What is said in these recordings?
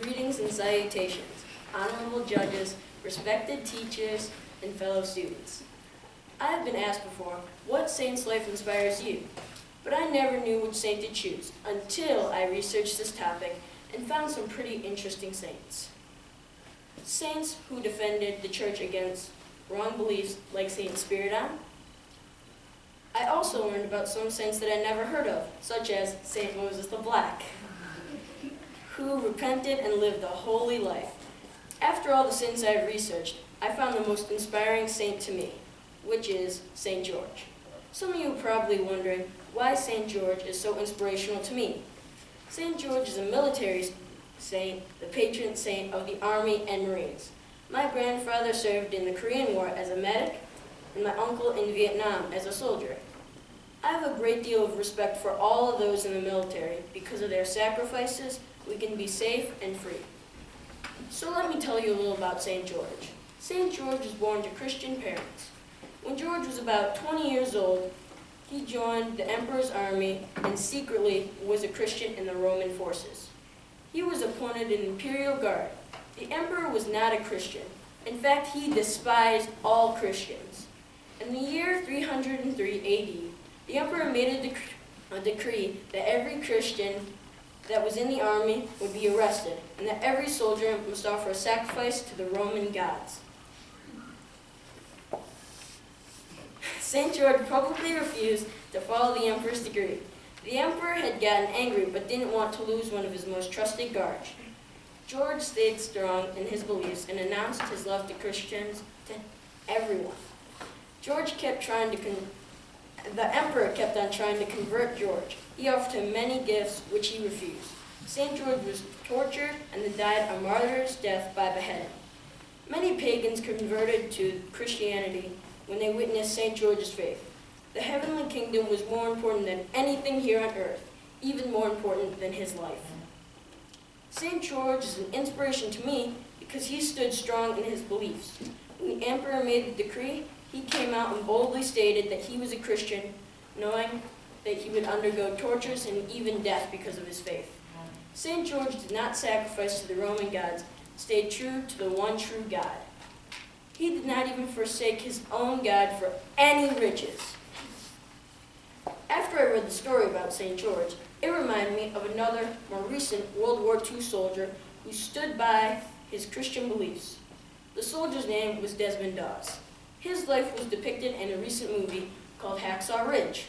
Greetings and salutations, honorable judges, respected teachers, and fellow students. I have been asked before, what saint's life inspires you? But I never knew which saint to choose until I researched this topic and found some pretty interesting saints. Saints who defended the church against wrong beliefs like Saint Spiridon. I also learned about some saints that I never heard of, such as Saint Moses the Black, who repented and lived a holy life. After all the saints I have researched, I found the most inspiring saint to me, which is Saint George. Some of you are probably wondering why Saint George is so inspirational to me. Saint George is a military saint, the patron saint of the Army and Marines. My grandfather served in the Korean War as a medic, and my uncle in Vietnam as a soldier. I have a great deal of respect for all of those in the military. Because of their sacrifices, we can be safe and free. So let me tell you a little about Saint George. Saint George was born to Christian parents. When George was about 20 years old, he joined the emperor's army and secretly was a Christian in the Roman forces. He was appointed an imperial guard. The emperor was not a Christian. In fact, he despised all Christians. In the year 303 AD, the emperor made a decree that every Christian that was in the army would be arrested, and that every soldier must offer a sacrifice to the Roman gods. Saint George publicly refused to follow the emperor's decree. The emperor had gotten angry but didn't want to lose one of his most trusted guards. George stayed strong in his beliefs and announced his love to Christians to everyone. The emperor kept on trying to convert George. He offered him many gifts, which he refused. Saint George was tortured and then died a martyr's death by beheading. Many pagans converted to Christianity when they witnessed Saint George's faith. The heavenly kingdom was more important than anything here on earth, even more important than his life. Saint George is an inspiration to me because he stood strong in his beliefs. When the emperor made the decree, he came out and boldly stated that he was a Christian, knowing that he would undergo tortures and even death because of his faith. Saint George did not sacrifice to the Roman gods, stayed true to the one true God. He did not even forsake his own God for any riches. After I read the story about Saint George, it reminded me of another, more recent World War II soldier who stood by his Christian beliefs. The soldier's name was Desmond Doss. His life was depicted in a recent movie called Hacksaw Ridge.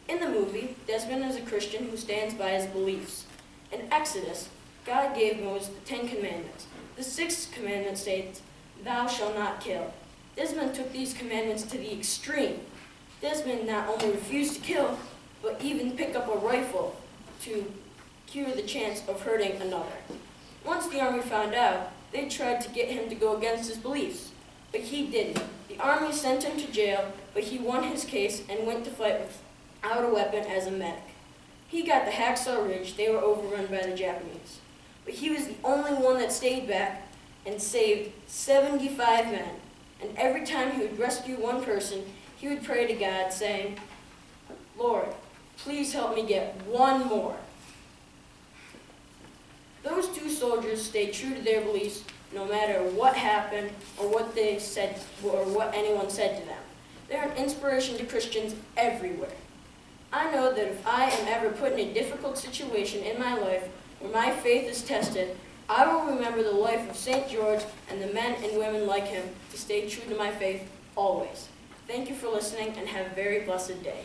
In the movie, Desmond is a Christian who stands by his beliefs. In Exodus, God gave Moses the 10 Commandments. The 6th commandment states, "Thou shalt not kill." Desmond took these commandments to the extreme. Desmond not only refused to kill, but even pick up a rifle to cure the chance of hurting another. Once the army found out, they tried to get him to go against his beliefs, but he didn't. The army sent him to jail, but he won his case and went to fight without a weapon as a medic. He got the Hacksaw Ridge. They were overrun by the Japanese. But he was the only one that stayed back and saved 75 men. And every time he would rescue one person, he would pray to God saying, "Lord, please help me get one more." Those two soldiers stayed true to their beliefs no matter what happened or what they said or what anyone said to them. They're an inspiration to Christians everywhere. I know that if I am ever put in a difficult situation in my life where my faith is tested, I will remember the life of Saint George and the men and women like him to stay true to my faith always. Thank you for listening and have a very blessed day.